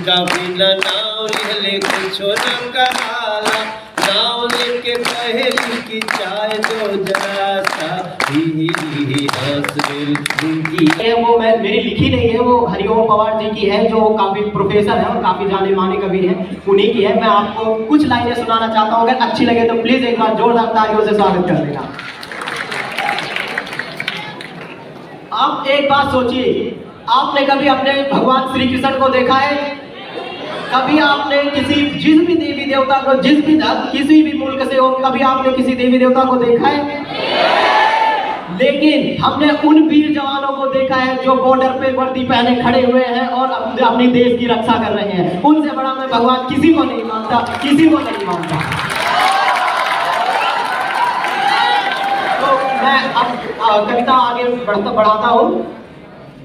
उनका बिना नाव लिहले कुछो न कहाला, नाव लेके पहली की चाय दो जरा सा ही हंस उनकी। वो मैं मेरी लिखी नहीं है, वो हरिओम पवार जी की है, जो काफी प्रोफेसर है और काफी जाने माने कवि है, उन्हीं की है। मैं आपको कुछ लाइनें सुनाना चाहता हूँ, अगर अच्छी लगे तो प्लीज एक बार जोरदार तालियों से स्वागत कर देना। आप एक बात सोचिए, आपने कभी अपने भगवान श्री कृष्ण को देखा है? कभी आपने जिस भी देवी देवता को, किसी भी मुल्क से हो, कभी आपने किसी देवी देवता को देखा है? लेकिन हमने उन वीर जवानों को देखा है जो बॉर्डर पे वर्दी पहने खड़े हुए हैं और अपने देश की रक्षा कर रहे हैं। उनसे बड़ा मैं भगवान किसी को नहीं मानता, किसी को नहीं मानता। तो मैं अब कविता आगे बढ़ाता हूँ।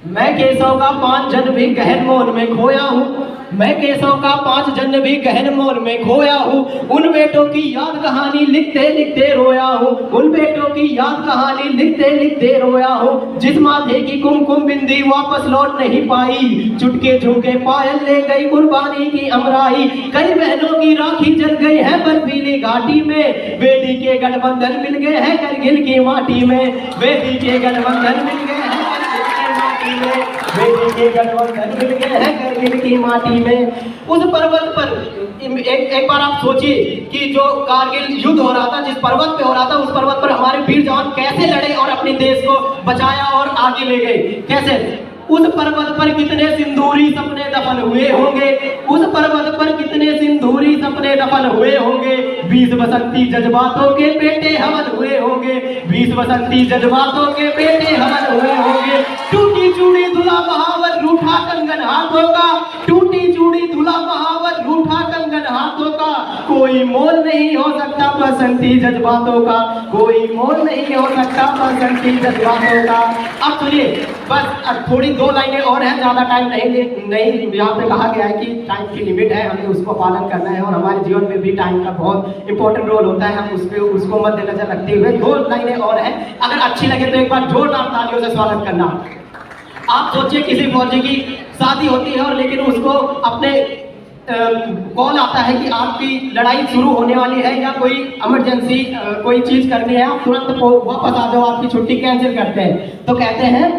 मैं केशव का 5 जन्म भी गहन मौन में खोया हूँ, मैं केशव का 5 जन्म भी गहन मौन में खोया हूँ। उन बेटों की याद कहानी लिखते लिखते रोया हूँ, उन बेटों की याद कहानी लिखते लिखते रोया हूँ। जिस माथे की कुमकुम बिंदी वापस लौट नहीं पाई, चुटके झुमके पायल ले गई कुर्बानी की अमराई। कई बहनों की राखी जल गई है बर्फीली घाटी में, वेदी के गठबंधन मिल गए हैं करगिल की माटी में, वेदी के गठबंधन मिल गए हैं बेटी के गठबंधन मिल गए हैं करगिल की माटी में। उस पर्वत पर एक बार आप सोचिए कि जो कारगिल युद्ध हो रहा था, जिस पर्वत पे हो रहा था, उस पर्वत पर हमारे वीर जवान कैसे लड़े और अपने देश को बचाया और आगे ले गए कैसे। उस पर्वत पर कितने सिंदूरी सपने दफन हुए होंगे, उस पर्वत पर कितने सिंदूरी सपने दफन हुए होंगे। 20 बसंती जज्बातों के बेटे हवन हुए होंगे, 20 बसंती जज्बातों के बेटे हवन हुए होंगे। टूटी चूड़ी धुला बहावर रूठा कंगन हाथों का, टूटी चूड़ी धुला बहावर रूठा कंगन हाथों का। कोई मोल नहीं हो सकता बसंती जज्बातों का, कोई मोल नहीं हो सकता बसंती जज्बातों का। अब सुनिए, बस थोड़ी 2 लाइनें और हैं, ज्यादा टाइम नहीं। यहाँ पे कहा गया है कि टाइम की लिमिट है, हमें उसको पालन करना है और हमारे जीवन में भी टाइम का बहुत इंपॉर्टेंट रोल होता है, हम उसको मद्देनजर रखते हुए 2 लाइनें और हैं। अगर अच्छी लगे तो एक बार जोरदार तालियों से स्वागत करना। आप सोचिए किसी फौजी की शादी होती है और लेकिन उसको अपने कॉल आता है कि आपकी लड़ाई शुरू होने वाली है या कोई इमरजेंसी कोई चीज करनी है, आप तुरंत वापस आ जाओ, आपकी छुट्टी कैंसिल करते हैं। तो कहते हैं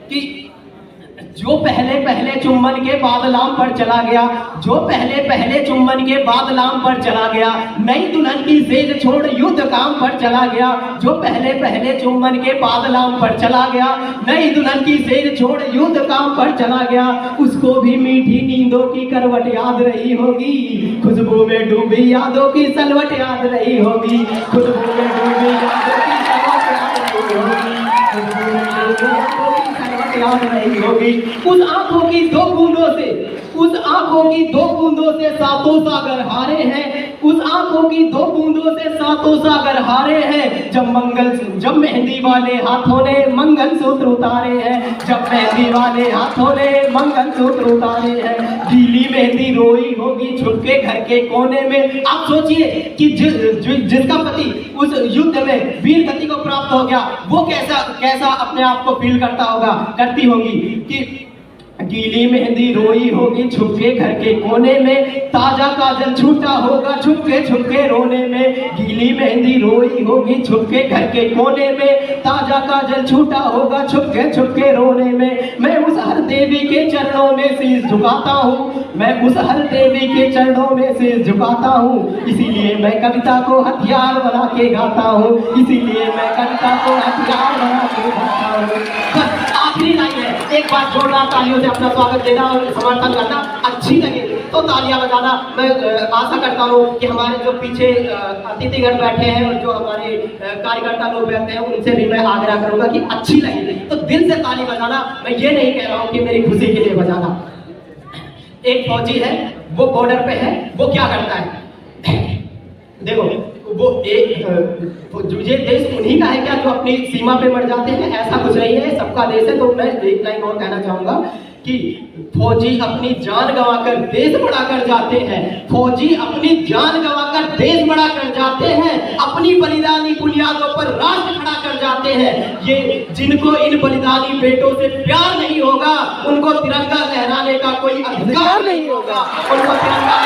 कि जो पहले पहले चुम्बन के बाद लाम पर चला गया, जो पहले पहले चुम्बन के बाद लाम पर चला गया, नई दुल्हन की सेज छोड़ युद्ध काम पर चला गया। जो पहले पहले चुम्बन के बाद लाम पर चला गया, नई दुल्हन की सेज छोड़ युद्ध काम पर चला गया। उसको भी मीठी नींदों की करवट याद रही होगी, खुशबू में डूबी यादों की सलवट याद रही होगी, खुशबू में डूबी यादों की सलवट याद रही होगी, खुशबू में डूबी यादों की सलवट याद रही होगी। उस आंखों की 2 बूंदों से, उस आंखों की 2 बूंदों से सातों सागर हारे हैं, उस आंखों की 2 बूंदों से सातों सागर हारे हैं। जब मेहंदी वाले हाथों ने मंगल सूत्र उतारे हैं, जब मेहंदी वाले हाथों ने मंगल सूत्र उतारे हैं। गीली मेहंदी रोई होगी छुप के घर के कोने में। आप सोचिए कि जिसका पति उस युद्ध में वीर गति को प्राप्त हो गया, वो कैसा अपने आप को फील करती होगी कि गीली मेहंदी रोई होगी छुपके घर के कोने में, ताजा काजल छूटा होगा छुपके रोने में। गीली मेहंदी रोई होगी छुपके घर के कोने में, ताजा काजल छूटा होगा छुपके रोने में। मैं उस हर देवी के चरणों में शीश झुकाता हूँ, मैं उस हर देवी के चरणों में शीश झुकाता हूँ। इसीलिए मैं कविता को हथियार बना के गाता हूँ, इसीलिए मैं कविता को हथियार बना के गाता हूँ। बस आखिरी लाइन है, एक बार जोरदार तालियों से अपना स्वागत देना और समर्थन करना। अच्छी लगे तो तालियां बजाना। मैं आशा करता हूँ कि हमारे जो पीछे अतिथिगण बैठे हैं और जो हमारे कार्यकर्ता लोग बैठे हैं, उनसे भी मैं आग्रह करूंगा कि अच्छी लगे तो दिल से ताली बजाना। मैं ये नहीं कह रहा हूँ कि मेरी खुशी के लिए बजाना। एक फौजी है, वो बॉर्डर पे है, वो क्या करता है देखो, वो ये देश उन्हीं का है क्या जो अपनी सीमा पे मर जाते हैं? ऐसा कुछ नहीं है, सबका देश है। तो मैं एक लाइन और कहना चाहूंगा कि फौजी अपनी जान गंवाकर देश बड़ा कर जाते हैं, फौजी अपनी जान गंवाकर देश बड़ा कर जाते हैं, अपनी बलिदानी बुनियादों पर राष्ट्र खड़ा कर जाते हैं। ये जिनको इन बलिदानी बेटों से प्यार नहीं होगा, उनको तिरंगा लहराने जलाने का कोई अधिकार नहीं होगा, उनको तिरंगा